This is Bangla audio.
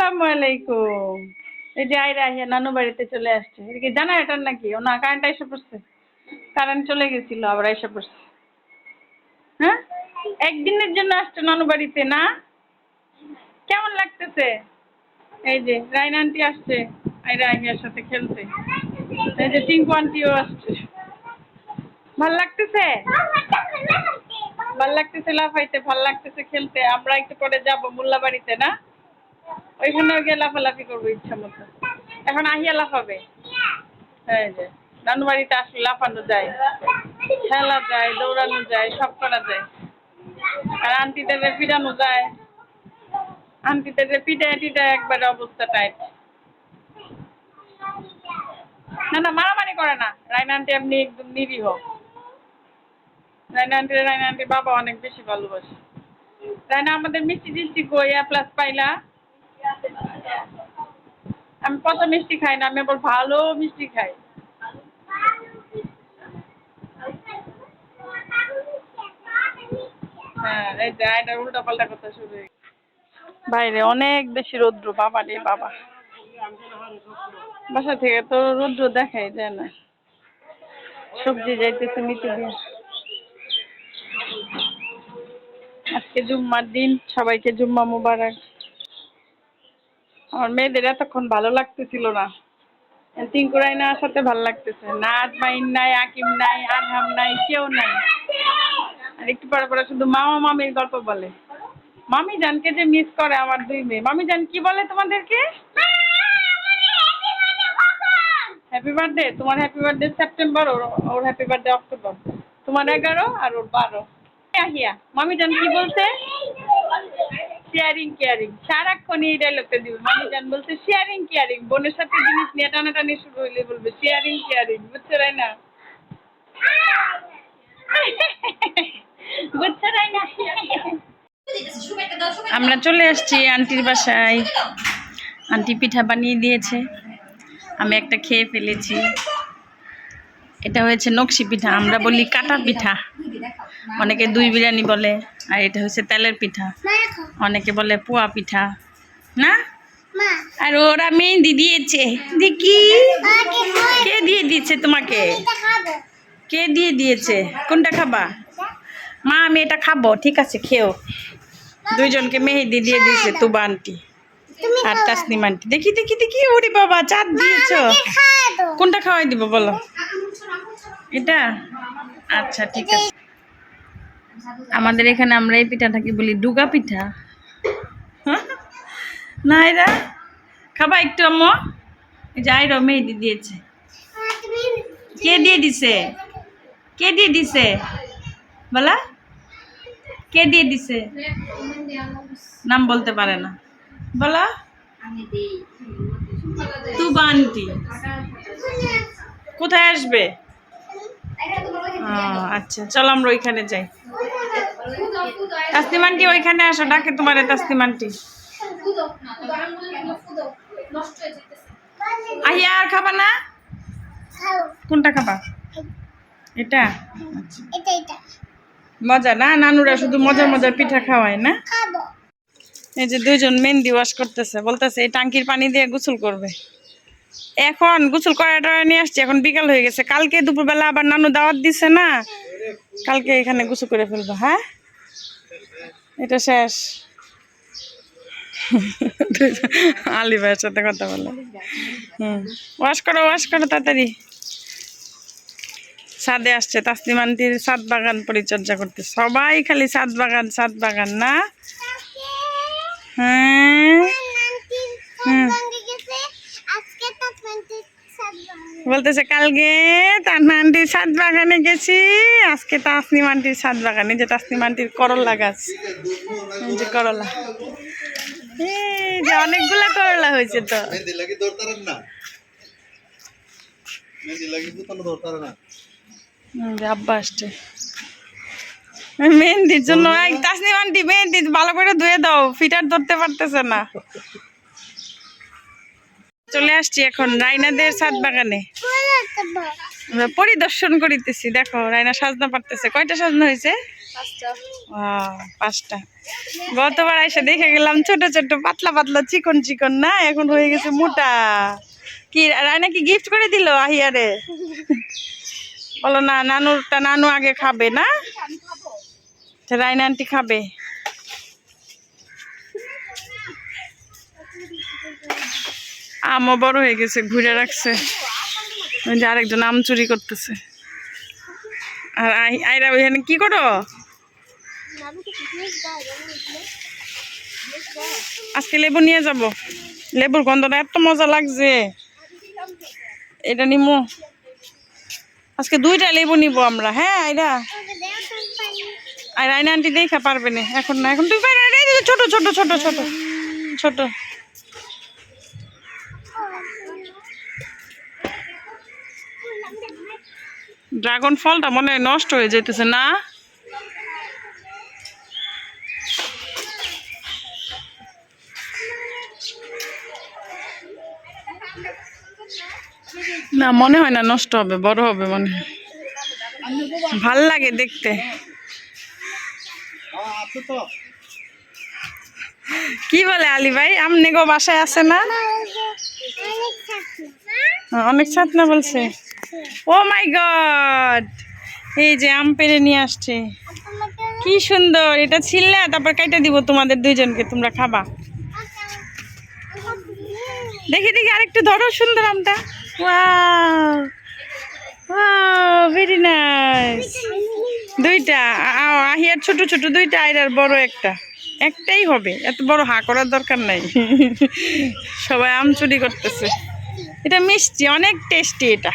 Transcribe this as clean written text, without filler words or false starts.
আসসালামু আলাইকুম। এই যে আইরা আহিয়া নানু বাড়িতে চলে আসছে। এটা কি জেনারেটর নাকি? ও না, কারেন্ট এসে পড়ছে। কারেন্ট চলে গেছিল, আবার এসে পড়ছে। হ্যাঁ, একদিনের জন্য আসছো নানু বাড়িতে না? কেমন লাগতেছে? এই যে রাইনা আন্টি আসছে আইরা আহিয়ার সাথে খেলতে। এই যে টিঙ্কু আন্টিও আসছে। ভাল লাগতেছে? ভাল লাগতেছে লাফাইতে, ভাল লাগতেছে খেলতে। আমরা একটু পরে যাবো মোল্লা বাড়িতে না? ওইখানেও গিয়ে লাফালাফি করবো ইচ্ছা মতো। এখন আহিয়া লাফাবে। এই যে নানু বাড়িতে আসলে লাফানো যায়, খেলা যায়, দৌড়ানো যায়, সব করা যায়। আর আন্টিদের পিটানো যায়। আন্টিদের পিটায় টিটায় একবারে অবস্থা টাইট। না না, মারামারি করে না। রাইনা আন্টি এমনি একদম নিরীহ। রাইনা আন্টির বাবা অনেক বেশি ভালোবাসে। রাইনা আমাদের মিষ্টি টিষ্টি কই প্লাস পাইলা? আমি কত মিষ্টি খাই না, আমি আবার ভালো মিষ্টি খাই। হ্যাঁ, এই যে আয়নার উল্টা পাল্টা কথা শুরু হয়ে গেছে। বাইরে অনেক বেশি রৌদ্র, বাবা রে বাবা। বাসা থেকে তো রৌদ্র দেখাই যায় না। সবজি যাইতেছে নিতে দিয়ে। আজকে জুম্মার দিন, সবাইকে জুম্মা মুবারক। আমার মেয়েদের এতক্ষণ ভালো লাগতেছিল না। টিঙ্কু রাইনার সাথে ভালো লাগতেছে। নাজ মাইন নাই, আকিম নাই, আরহাম নাই, কেউ নাই। আর একটু পরে পরে শুধু মামা মামির গল্প বলে। মামি জানকে যে মিস করে আমার দুই মেয়ে। মামি জান কি বলে তোমাদেরকে? Happy birthday. তোমার হ্যাপি বার্থডে সেপ্টেম্বর, ওর ওর হ্যাপি বার্থডে অক্টোবর। তোমার 11 আর ওর 12। আহিয়া মামি জান কি বলছে? Sharing caring. সারাক্ষণ এই ডায়লগটা দিবে। মামি জান বলছে শেয়ারিং কেয়ারিং। বোনের সাথে জিনিস নিয়ে টানাটানি শুরু হইলে বলবে শেয়ারিং কেয়ারিং। বুঝছো রাইনা? বুঝছো রাইনা? আমরা চলে আসছি আন্টির বাসায়। আন্টি পিঠা বানিয়ে দিয়েছে, আমি একটা খেয়ে ফেলেছি। এটা হয়েছে নকশি পিঠা, আমরা বলি কাটা পিঠা। অনেকে দুই বিরিয়ানি বলে। আর এটা হচ্ছে তেলের পিঠা, অনেকে বলে পোয়া পিঠা না। আর ওরা মেহেন্দি দিয়েছে। দেখি কে দিয়ে দিয়েছে তোমাকে? কে দিয়ে দিয়েছে? কোনটা খাবা? মা আমি এটা খাবো। ঠিক আছে, খেও। দুইজনকে মেহেদি দিয়ে দিয়েছে তুবা আন্টি আর তাসনিম আন্টি। দেখি দেখি দেখি, ওরে বাবা, চাঁদ দিয়েছ। কোনটা খাওয়াই দিব বলো? এটা? আচ্ছা ঠিক আছে। আমাদের এখানে আমরা এই পিঠাটাকে বলি ডুগা পিঠা। না এরা খাবা একটু আম্মু? এই যে আইরো মেহেদি দিয়েছে। কে দিয়ে দিছে? কে দিয়ে দিছে বলা? কে দিয়ে দিছে? নাম বলতে পারে না বলা। তুবা আন্টি কোথায় আসবে? আচ্ছা চলো আমরা ওইখানে যাই। তাসনিম আন্টি ওইখানে আসো, ডাকে তোমারে তাসনিম আন্টি। আহিয়া আর খাবা না? কোনটা খাবা? এটা? মজা না? নানুরা শুধু মজার মজার পিঠা খাওয়ায় না? এই যে দুইজন মেহেন্দি ওয়াশ করতেছে, বলতেছে এই টাঙ্কির পানি দিয়ে গোসল করবে। এখন গোসল করাটা নিয়ে আসছি, এখন বিকাল হয়ে গেছে। কালকে দুপুরবেলা আবার নানু দাওয়াত দিছে না, কালকে এখানে গোসল করে ফেলবো। হ্যাঁ, এটা শেষ। আলী ভাইয়ের সাথে কথা বলে। ওয়াশ করো ওয়াশ করো তাড়াতাড়ি। ছাদে আসছে তাসনিম আন্টির ছাদ বাগান পরিচর্যা করতে। সবাই খালি ছাদ বাগান না? হ্যাঁ বলতেছে কালকে তাসনিম আন্টির ছাদ বাগানে গেছি, আজকে তাসনিম আন্টির ছাদ বাগানে। যে তাসনিম আন্টির করলা গাছ, এই যে করলা, এই যে অনেকগুলা করলা হয়েছে। তো আব্বা আসছে মেহেন্দির জন্য। তাসনিম আন্টি মেহেন্দি ভালো করে ধুয়ে দাও, ফিটার ধরতে পারতেছে না। চলে আসছি এখন রাইনাদের ছাদ বাগানে, পরিদর্শন করিতেছি। দেখো রাইনা সাজনা পারতেছে। কয়টা সাজনা হয়েছে? 5টা। গতবার এসে দেখে গেলাম ছোট ছোট পাতলা পাতলা চিকন চিকন, না এখন হয়ে গেছে মোটা। কি রায়না কি গিফট করে দিল আহিয়ারে? বলো না, নানুরটা নানু আগে খাবে না, রায়না আন্টি খাবে। আমও বড় হয়ে গেছে, ঘুরে রাখছে। ওই যে আরেকজন আম চুরি করতেছে। আর আইরা ওইখানে কি করো? আজকে লেবু নিয়ে যাব, লেবুর গন্ধটা এত মজা লাগছে। এটা নিমু আজকে, 2টা লেবু নিব আমরা। হ্যাঁ আইরা, আর আইনা আন্টি দেখা পারবে না এখন, না এখন তুই ছোট ছোট ছোট ছোট ছোট। ড্রাগন ফলটা মনে হয় নষ্ট হয়ে যেতেছে না? না মনে হয় না নষ্ট হবে, বড় হবে মনে হয়। ভাল লাগে দেখতে। কি বলে আলী ভাই, আমনে গো বাসায় আছে না? অনেক ছাতনা বলছে। ও মাই গড, এই যে আম পেড়ে নিয়ে আসছে, কি সুন্দর। এটা ছিলে তারপর কাইটা দিব তোমাদের 2জনকে, তোমরা খাবা। দেখি দেখি আরেকটু ধরো সুন্দর আমটা। Wow wow, very nice. 2টা আহিয়ার ছোট ছোট 2টা, আইরার বড় একটা, একটাই হবে, এত বড় হা করার দরকার নাই। সবাই আম চুরি করতেছে। এটা মিষ্টি, অনেক টেস্টি এটা।